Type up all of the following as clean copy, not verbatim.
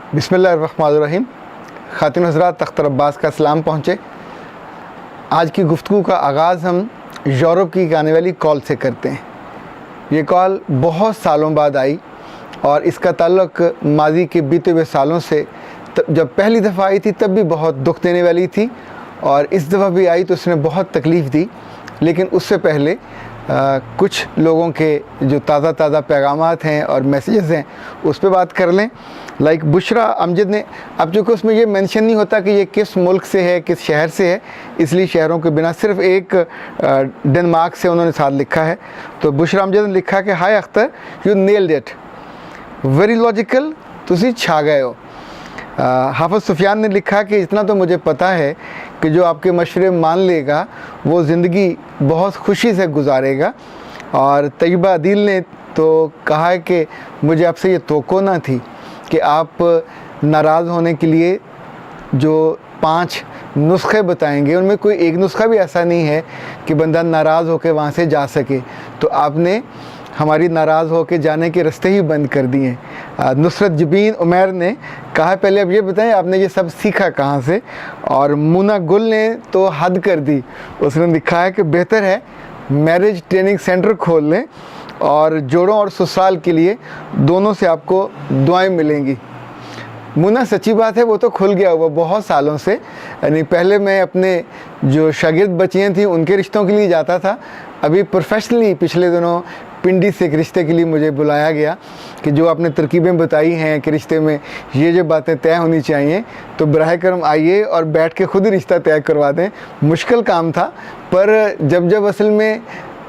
बिस्मिल्लाहिर्रहमानिर्रहीम। ख़ातिन हज़रात, अख्तर अब्बास का सलाम पहुँचे। आज की गुफ्तगू का आगाज़ हम यूरोप की आने वाली कॉल से करते हैं। ये कॉल बहुत सालों बाद आई और इसका ताल्लुक़ माजी के बीते हुए सालों से। जब पहली दफ़ा आई थी तब भी बहुत दुख देने वाली थी और इस दफ़ा भी आई तो उसने बहुत तकलीफ़ दी। लेकिन उससे पहले कुछ लोगों के जो ताज़ा पैगामात हैं और मैसेजेस हैं उस पर बात कर लें। लाइक बुशरा अमजद ने, अब चूँकि उसमें ये मेंशन नहीं होता कि ये किस मुल्क से है, किस शहर से है, इसलिए शहरों के बिना सिर्फ एक डेनमार्क से उन्होंने साथ लिखा है। तो बुशरा अमजद ने लिखा कि hi Akhtar, you nailed it, very logical, तुसी छा गए हो। हाफ़िज़ सुफियान ने लिखा कि इतना तो मुझे पता है कि जो आपके मशवरे मान लेगा वो ज़िंदगी बहुत खुशी से गुजारेगा। और तैयबा अदील ने तो कहा है कि मुझे आपसे ये तवक्को ना थी कि आप नाराज़ होने के लिए जो 5 नुस्खे बताएंगे उनमें कोई एक नुस्खा भी ऐसा नहीं है कि बंदा नाराज़ होकर वहाँ से जा सके। तो आपने हमारी नाराज़ होकर जाने के रास्ते ही बंद कर दिए। नुसरत जबीन उमैर ने कहा, पहले अब ये बताएं आपने ये सब सीखा कहाँ से। और मुना गुल ने तो हद कर दी, उसने लिखा है कि बेहतर है मैरिज ट्रेनिंग सेंटर खोल लें और जोड़ों और ससुराल के लिए दोनों से आपको दुआएं मिलेंगी। मुन्ना, सच्ची बात है, वो तो खुल गया हुआ बहुत सालों से। यानी पहले मैं अपने जो शागिर्द बच्चियाँ थीं उनके रिश्तों के लिए जाता था। अभी प्रोफेशनली पिछले दिनों पिंडी से एक रिश्ते के लिए मुझे बुलाया गया कि जो आपने तरकीबें बताई हैं कि रिश्ते में ये बातें तय होनी चाहिए, तो बराह करम आइए और बैठ के खुद ही रिश्ता तय करवा दें। मुश्किल काम था, पर जब असल में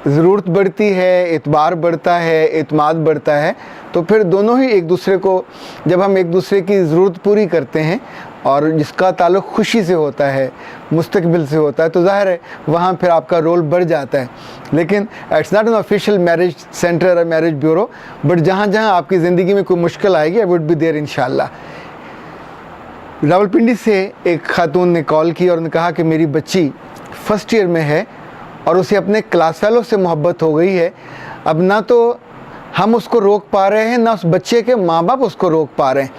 ज़रूरत बढ़ती है, एतबार बढ़ता है, एतमाद बढ़ता है, तो फिर दोनों ही एक दूसरे को, जब हम एक दूसरे की ज़रूरत पूरी करते हैं और जिसका ताल्लुक़ खुशी से होता है, मुस्तकबिल से होता है, तो ज़ाहिर है वहाँ फिर आपका रोल बढ़ जाता है। लेकिन it's not an official marriage centre और मैरिज ब्यूरो, बट जहाँ जहाँ आपकी ज़िंदगी में कोई मुश्किल आएगी, आई वुड बी देयर इंशाल्लाह। रावलपिंडी से एक खातून ने कॉल की और उन्होंने कहा कि मेरी बच्ची फर्स्ट ईयर में है और उसे अपने क्लास फेलो से मोहब्बत हो गई है। अब ना तो हम उसको रोक पा रहे हैं, ना उस बच्चे के माँ बाप उसको रोक पा रहे हैं।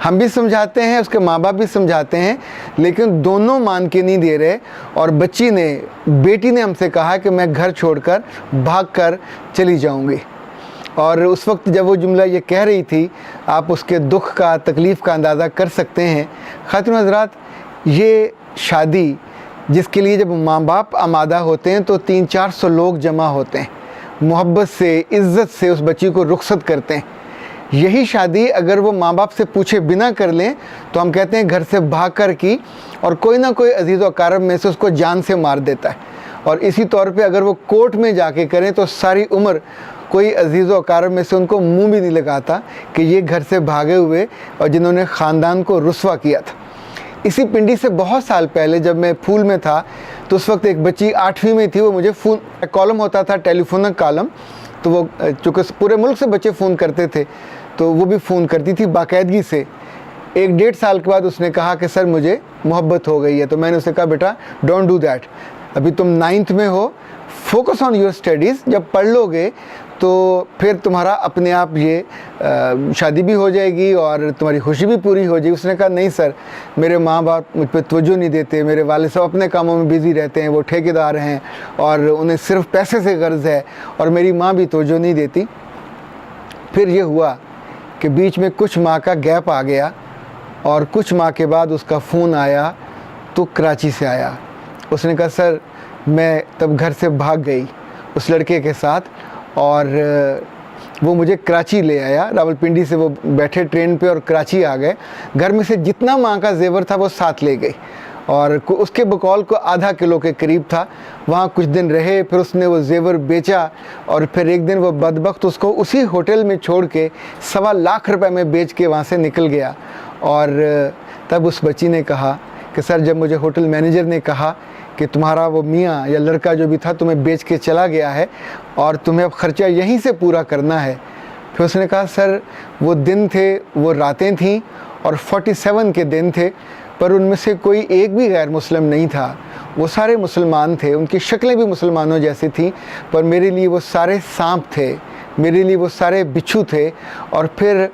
हम भी समझाते हैं, उसके माँ बाप भी समझाते हैं, लेकिन दोनों मान के नहीं दे रहे। और बेटी ने हमसे कहा कि मैं घर छोड़कर भाग कर चली जाऊंगी। और उस वक्त जब वो जुमला ये कह रही थी, आप उसके दुख का, तकलीफ़ का अंदाज़ा कर सकते हैं। ख़ातिन हज़रात, ये शादी जिसके लिए जब माँ बाप आमादा होते हैं तो 300-400 लोग जमा होते हैं, मोहब्बत से, इज़्ज़त से उस बच्ची को रुखसत करते हैं। यही शादी अगर वो माँ बाप से पूछे बिना कर लें तो हम कहते हैं घर से भाग कर की, और कोई ना कोई अजीज़ व अकारब में से उसको जान से मार देता है। और इसी तौर पे अगर वो कोर्ट में जाके करें तो सारी उम्र कोई अजीज़ व अकारब में से उनको मुंह भी नहीं लगाता कि ये घर से भागे हुए और जिन्होंने ख़ानदान को रुस्वा किया था। इसी पिंडी से बहुत साल पहले जब मैं फूल में था तो उस वक्त एक बच्ची 8वीं में थी। वो मुझे फ़ोन कॉलम होता था, टेलीफोन कॉलम, तो वो चूँकि पूरे मुल्क से बच्चे फ़ोन करते थे तो वो भी फ़ोन करती थी बाकायदगी से। 1-1.5 साल के बाद उसने कहा कि सर मुझे मोहब्बत हो गई है। तो मैंने उसे कहा, बेटा डोंट डू दैट, अभी तुम 9th में हो, फोकस ऑन योर स्टडीज़। जब पढ़ लोगे तो फिर तुम्हारा अपने आप ये शादी भी हो जाएगी और तुम्हारी खुशी भी पूरी हो जाएगी। उसने कहा, नहीं सर, मेरे माँ बाप मुझ पर तवज्जो नहीं देते, मेरे वालिद साहब अपने कामों में बिज़ी रहते हैं, वो ठेकेदार हैं और उन्हें सिर्फ पैसे से गर्ज है, और मेरी माँ भी तवज्जो नहीं देती। फिर ये हुआ कि बीच में कुछ माह का गैप आ गया और कुछ माह के बाद उसका फ़ोन आया तो कराची से आया। उसने कहा, सर मैं तब घर से भाग गई उस लड़के के साथ और वो मुझे कराची ले आया। रावलपिंडी से वो बैठे ट्रेन पे और कराची आ गए। घर में से जितना माँ का जेवर था वो साथ ले गई और उसके बकौल को आधा किलो के करीब था। वहाँ कुछ दिन रहे, फिर उसने वो जेवर बेचा और फिर एक दिन वो बदबख्त उसको उसी होटल में छोड़ के 1.25 लाख रुपए में बेच के वहाँ से निकल गया। और तब उस बच्ची ने कहा कि सर जब मुझे होटल मैनेजर ने कहा कि तुम्हारा वो मियाँ या लड़का जो भी था तुम्हें बेच के चला गया है और तुम्हें अब ख़र्चा यहीं से पूरा करना है, फिर उसने कहा, सर वो दिन थे, वो रातें थीं और 47 के दिन थे, पर उनमें से कोई एक भी गैर मुस्लिम नहीं था। वो सारे मुसलमान थे, उनकी शक्लें भी मुसलमानों जैसी थीं, पर मेरे लिए वो सारे सांप थे, मेरे लिए वो सारे बिच्छू थे। और फिर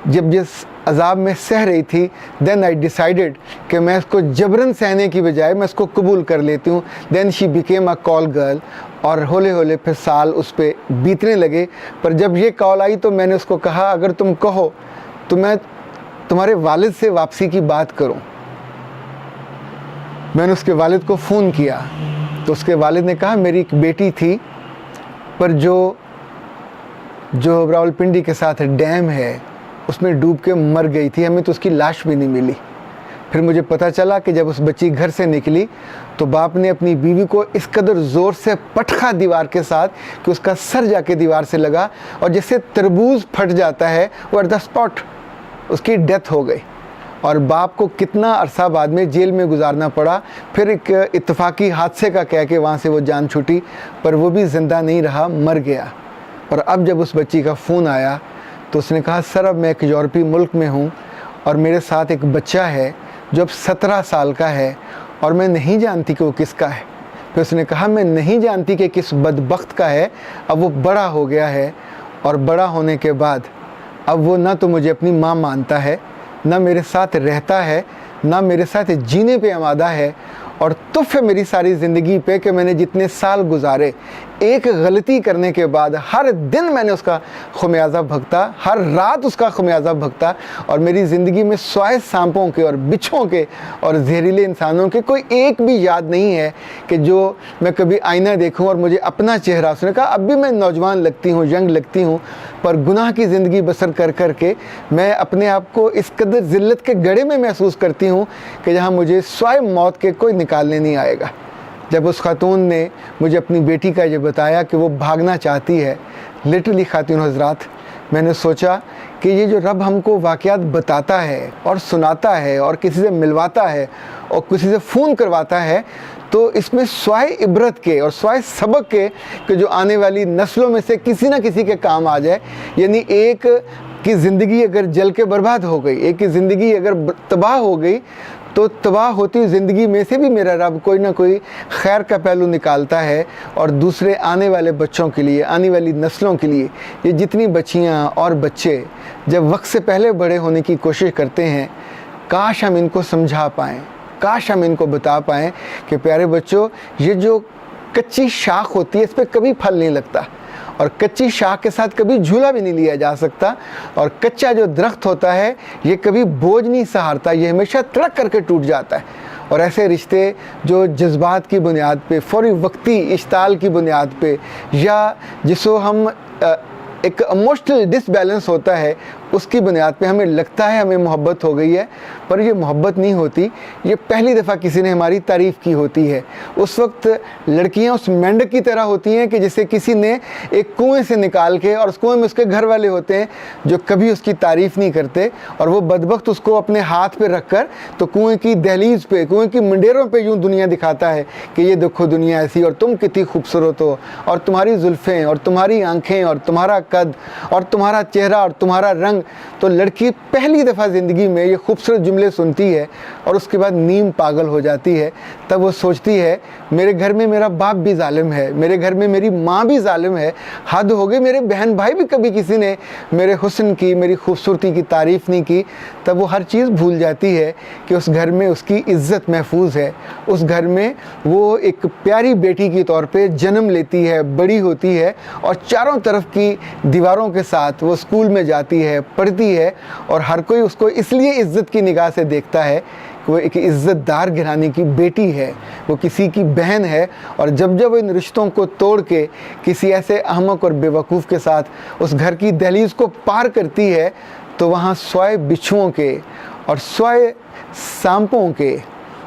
जब जिस अजाब में सह रही थी, देन आई डिसाइडेड कि मैं इसको जबरन सहने की बजाय मैं इसको कबूल कर लेती हूँ। Then she became a call girl, और होले होले फिर साल उस पर बीतने लगे। पर जब ये कॉल आई तो मैंने उसको कहा, अगर तुम कहो तो मैं तुम्हारे वालिद से वापसी की बात करूं। मैंने उसके वालिद को फ़ोन किया तो उसके वालिद ने कहा, मेरी एक बेटी थी पर जो रावलपिंडी के साथ डैम है उसमें डूब के मर गई थी, हमें तो उसकी लाश भी नहीं मिली। फिर मुझे पता चला कि जब उस बच्ची घर से निकली तो बाप ने अपनी बीवी को इस कदर ज़ोर से पटखा दीवार के साथ कि उसका सर जाके दीवार से लगा, और जैसे तरबूज फट जाता है वो एट द स्पॉट उसकी डेथ हो गई। और बाप को कितना अरसा बाद में जेल में गुजारना पड़ा। फिर एक इत्तफाकी हादसे का कह के वहाँ से वो जान छूटी, पर वो भी ज़िंदा नहीं रहा, मर गया। और अब जब उस बच्ची का फ़ोन आया तो उसने कहा, सर अब मैं एक यूरोपीय मुल्क में हूँ और मेरे साथ एक बच्चा है जो अब 17 साल का है और मैं नहीं जानती कि वो किसका है। फिर उसने कहा, मैं नहीं जानती कि किस बदबख्त का है, अब वो बड़ा हो गया है और बड़ा होने के बाद अब वो ना तो मुझे अपनी माँ मानता है, ना मेरे साथ रहता है, ना मेरे साथ जीने पे आमादा है। और तुफ है मेरी सारी ज़िंदगी पे कि मैंने जितने साल गुजारे एक गलती करने के बाद हर दिन मैंने उसका खुमियाजा भुगता, हर रात उसका खुमियाजा भुगता, और मेरी ज़िंदगी में स्वाय सांपों के और बिच्छों के और जहरीले इंसानों के कोई एक भी याद नहीं है कि जो मैं कभी आईना देखूं और मुझे अपना चेहरा। उसने कहा, अब भी मैं नौजवान लगती हूँ, यंग लगती हूँ, पर गुनाह की ज़िंदगी बसर कर कर के मैं अपने आप को इस कदर ज़िल्लत के गड़े में महसूस करती हूँ कि जहाँ मुझे स्वाय मौत के कोई निकालने नहीं आएगा। जब उस खातून ने मुझे अपनी बेटी का ये बताया कि वो भागना चाहती है, लिटरली खातून हजरात, मैंने सोचा कि ये जो रब हमको वाक़यात बताता है और सुनाता है और किसी से मिलवाता है और किसी से फ़ोन करवाता है, तो इसमें स्वाय इबरत के और स्वाय सबक के कि जो आने वाली नस्लों में से किसी ना किसी के काम आ जाए। यानी एक की ज़िंदगी अगर जल के बर्बाद हो गई, एक की ज़िंदगी अगर तबाह हो गई, तो तबाह होती हुई ज़िंदगी में से भी मेरा रब कोई ना कोई खैर का पहलू निकालता है। और दूसरे आने वाले बच्चों के लिए, आने वाली नस्लों के लिए, ये जितनी बच्चियाँ और बच्चे जब वक्त से पहले बड़े होने की कोशिश करते हैं, काश हम इनको समझा पाएँ, काश हम इनको बता पाएँ कि प्यारे बच्चों, ये जो कच्ची शाख होती है इस पर कभी फल नहीं लगता, और कच्ची शाख के साथ कभी झूला भी नहीं लिया जा सकता, और कच्चा जो दरख्त होता है ये कभी बोझ नहीं सहारता, ये हमेशा तड़क करके टूट जाता है। और ऐसे रिश्ते जो जज्बात की बुनियाद पे, फौरी वक्ती इश्ताल की बुनियाद पे, या जिसको हम एक इमोशनल डिसबैलेंस होता है उसकी बुनियाद पे हमें लगता है हमें मोहब्बत हो गई है, पर ये मोहब्बत नहीं होती, ये पहली दफ़ा किसी ने हमारी तारीफ़ की होती है। उस वक्त लड़कियां उस मेंढक की तरह होती हैं कि जिसे किसी ने एक कुएं से निकाल के, और उस कुएं में उसके घर वाले होते हैं जो कभी उसकी तारीफ़ नहीं करते, और वो बदबख्त उसको अपने हाथ पे रख कर तो कुएं की दहलीज पे, कुएं की मंडेरों पे यूँ दुनिया दिखाता है कि ये देखो दुनिया ऐसी, और तुम कितनी खूबसूरत हो, और तुम्हारी जुल्फ़ें और तुम्हारी आँखें और तुम्हारा कद और तुम्हारा चेहरा और तुम्हारा रंग। तो लड़की पहली दफ़ा ज़िंदगी में ये खूबसूरत जुमले सुनती है और उसके बाद नीम पागल हो जाती है। तब वो सोचती है, मेरे घर में मेरा बाप भी जालिम है, मेरे घर में मेरी माँ भी जालिम है, हद हो गई, मेरे बहन भाई भी कभी किसी ने मेरे हुस्न की, मेरी खूबसूरती की तारीफ़ नहीं की। तब वो हर चीज़ भूल जाती है कि उस घर में उसकी इज़्ज़त महफूज है, उस घर में वो एक प्यारी बेटी के तौर पे जन्म लेती है, बड़ी होती है, और चारों तरफ की दीवारों के साथ वो स्कूल में जाती है, पढ़ती है, और हर कोई उसको इसलिए इज़्ज़त की निगाह से देखता है कि वो एक इज़्ज़तदार घराने की बेटी है, वो किसी की बहन है। और जब जब वो इन रिश्तों को तोड़ के किसी ऐसे अहमक और बेवकूफ़ के साथ उस घर की दहलीज़ को पार करती है, तो वहाँ स्वाय बिच्छुओं के और स्वाय सांपों के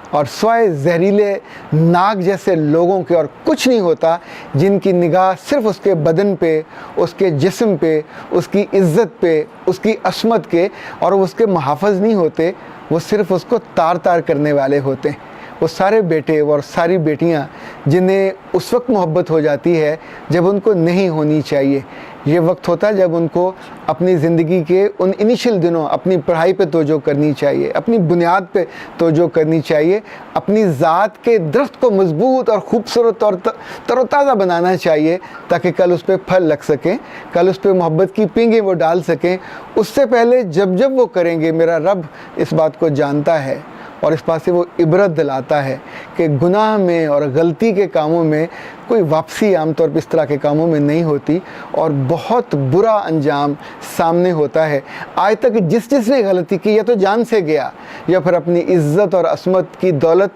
और स्वाय जहरीले नाग जैसे लोगों के और कुछ नहीं होता, जिनकी निगाह सिर्फ़ उसके बदन पे, उसके जिस्म पे, उसकी इज़्ज़त पे, उसकी असमत के, और उसके मुहाफ़िज़ नहीं होते, वो सिर्फ़ उसको तार तार करने वाले होते हैं। वो सारे बेटे और सारी बेटियां जिन्हें उस वक्त मोहब्बत हो जाती है जब उनको नहीं होनी चाहिए। ये वक्त होता है जब उनको अपनी ज़िंदगी के उन इनिशियल दिनों अपनी पढ़ाई पे तवज्जो करनी चाहिए, अपनी बुनियाद पे तवज्जो करनी चाहिए, अपनी ज़ात के दरख्त को मजबूत और ख़ूबसूरत और तरोताज़ा बनाना चाहिए ताकि कल उस पर फल लग सकें, कल उस पर मोहब्बत की पींगें वो डाल सकें। उससे पहले जब जब वो करेंगे, मेरा रब इस बात को जानता है और इस बात से वो इबरत दिलाता है कि गुनाह में और गलती के कामों में कोई वापसी आमतौर पर इस तरह के कामों में नहीं होती और बहुत बुरा अंजाम सामने होता है। आज तक जिसने गलती की या तो जान से गया या फिर अपनी इज़्ज़त और असमत की दौलत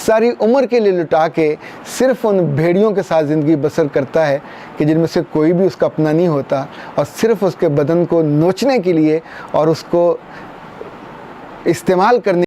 सारी उम्र के लिए लुटा के सिर्फ़ उन भेड़ियों के साथ ज़िंदगी बसर करता है कि जिनमें से कोई भी उसका अपना नहीं होता और सिर्फ़ उसके बदन को नोचने के लिए और उसको इस्तेमाल करने